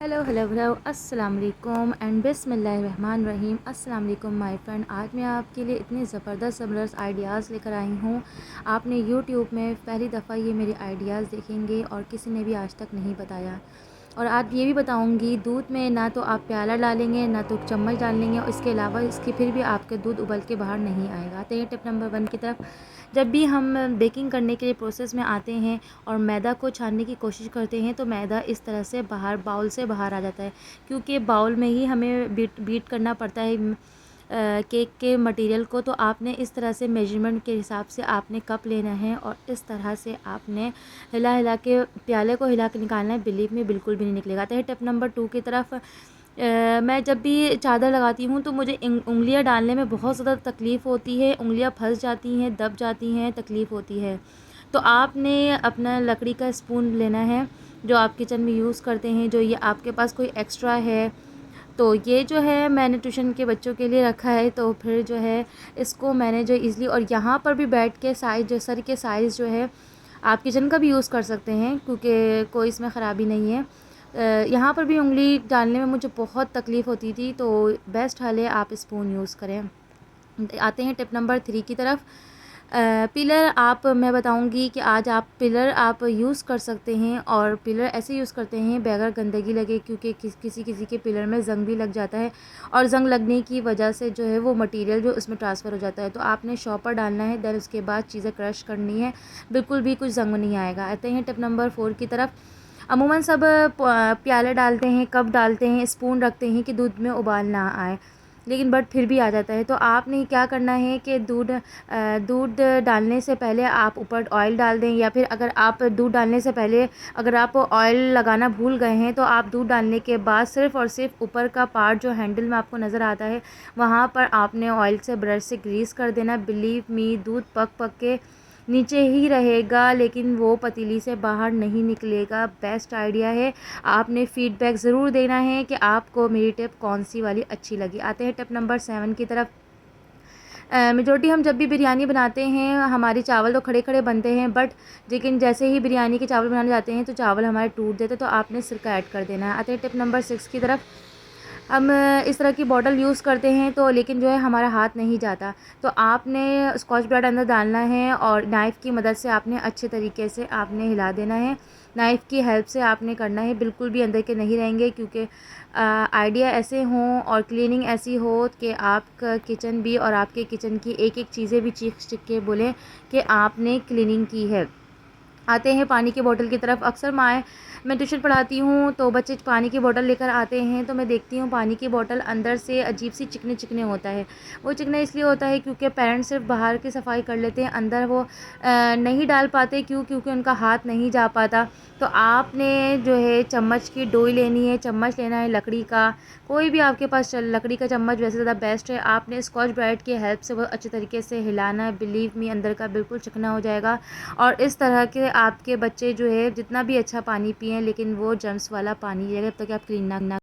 Hello अस्सलाम वालेकुम and बिस्मिल्लाहिर्रहमानिर्रहीम। अस्सलाम वालेकुम माय फ्रेंड। आज मैं आपके लिए इतने ज़बरदस्त आइडियाज़ लेकर आई हूँ। आपने यूट्यूब में पहली दफ़ा ये मेरे आइडियाज़ देखेंगे और किसी ने भी आज तक नहीं बताया। और आज ये भी बताऊंगी, दूध में ना तो आप प्याला डालेंगे ना तो चम्मच डालेंगे, और इसके अलावा इसकी फिर भी आपके दूध उबल के बाहर नहीं आएगा। तो ये टिप नंबर 1 की तरफ। जब भी हम बेकिंग करने के लिए प्रोसेस में आते हैं और मैदा को छानने की कोशिश करते हैं तो मैदा इस तरह से बाहर बाउल से बाहर आ जाता है, क्योंकि बाउल में ही हमें बीट करना पड़ता है केक के मटेरियल को। तो आपने इस तरह से मेजरमेंट के हिसाब से आपने कप लेना है और इस तरह से आपने हिला हिला के प्याले को हिला के निकालना है। बिलीव में बिल्कुल भी नहीं निकलेगा। तो टिप नंबर 2 की तरफ। मैं जब भी चादर लगाती हूँ तो मुझे उंगलियां डालने में बहुत ज़्यादा तकलीफ़ होती है, उंगलियां फंस जाती हैं, दब जाती हैं, तकलीफ़ होती है। तो आपने अपना लकड़ी का स्पून लेना है जो आप किचन में यूज़ करते हैं, जो ये आपके पास कोई एक्स्ट्रा है। तो ये जो है मैंने ट्यूशन के बच्चों के लिए रखा है, तो फिर जो है इसको मैंने जो ईज़िली, और यहाँ पर भी बैठ के साइज़ जो सर के साइज़ जो है आप किचन का भी यूज़ कर सकते हैं, क्योंकि कोई इसमें ख़राबी नहीं है। यहाँ पर भी उंगली डालने में मुझे बहुत तकलीफ़ होती थी, तो बेस्ट हल है आप स्पून यूज़ करें। आते हैं टिप नंबर 3 की तरफ। पिलर आप मैं बताऊंगी कि आज आप पिलर आप यूज़ कर सकते हैं, और पिलर ऐसे यूज़ करते हैं बगैर गंदगी लगे, क्योंकि किसी किसी के पिलर में ज़ंग भी लग जाता है, और ज़ंग लगने की वजह से जो है वो मटेरियल जो उसमें ट्रांसफ़र हो जाता है। तो आपने शॉपर डालना है, देन उसके बाद चीज़ें क्रश करनी है, बिल्कुल भी कुछ ज़ंग नहीं आएगा। आते हैं टिप नंबर 4 की तरफ। अमूमन सब प्याले डालते हैं, कप डालते हैं, स्पून रखते हैं कि दूध में उबाल ना आए, लेकिन बट फिर भी आ जाता है। तो आपने क्या करना है कि दूध डालने से पहले आप ऊपर ऑयल डाल दें, या फिर अगर आप दूध डालने से पहले अगर आप ऑयल लगाना भूल गए हैं तो आप दूध डालने के बाद सिर्फ़ और सिर्फ ऊपर का पार्ट जो हैंडल में आपको नज़र आता है वहाँ पर आपने ऑयल से ब्रश से ग्रीस कर देना। बिलीव मी, दूध पक पक के नीचे ही रहेगा, लेकिन वो पतीली से बाहर नहीं निकलेगा। बेस्ट आइडिया है। आपने फीडबैक ज़रूर देना है कि आपको मेरी टिप कौन सी वाली अच्छी लगी। आते हैं टिप नंबर 7 की तरफ। मेजॉरिटी हम जब भी बिरयानी बनाते हैं हमारे चावल तो खड़े खड़े बनते हैं, बट लेकिन जैसे ही बिरयानी के चावल बनाने जाते हैं तो चावल हमारे टूट देते हैं, तो आपने सिरका ऐड कर देना है। आते हैं टिप नंबर 6 की तरफ। हम इस तरह की बॉटल यूज़ करते हैं तो लेकिन जो है हमारा हाथ नहीं जाता, तो आपने स्कॉच ब्राइट अंदर डालना है और नाइफ़ की मदद से आपने अच्छे तरीके से आपने हिला देना है। नाइफ़ की हेल्प से आपने करना है, बिल्कुल भी अंदर के नहीं रहेंगे, क्योंकि आइडिया ऐसे हों और क्लीनिंग ऐसी हो कि आपका किचन भी और आपके किचन की एक एक चीज़ें भी चीख चिख के बोलें कि आपने क्लीनिंग की है। आते हैं पानी की बोतल की तरफ। अक्सर मैं ट्यूशन पढ़ाती हूँ तो बच्चे पानी की बोतल लेकर आते हैं, तो मैं देखती हूँ पानी की बोतल अंदर से अजीब सी चिकने चिकने होता है। वो चिकना इसलिए होता है क्योंकि पेरेंट्स सिर्फ बाहर की सफाई कर लेते हैं, अंदर वो नहीं डाल पाते। क्योंकि उनका हाथ नहीं जा पाता। तो आपने जो है चम्मच की डोई लेनी है, चम्मच लेना है लकड़ी का, कोई भी आपके पास लकड़ी का चम्मच वैसे ज़्यादा बेस्ट है। आपने स्कॉच ब्राइट की हेल्प से वो अच्छे तरीके से हिलाना है। बिलीव मी, अंदर का बिल्कुल चिकना हो जाएगा, और इस तरह के आपके बच्चे जो है जितना भी अच्छा पानी पिएं लेकिन वो जर्म्स वाला पानी जब तक आप क्लीन ना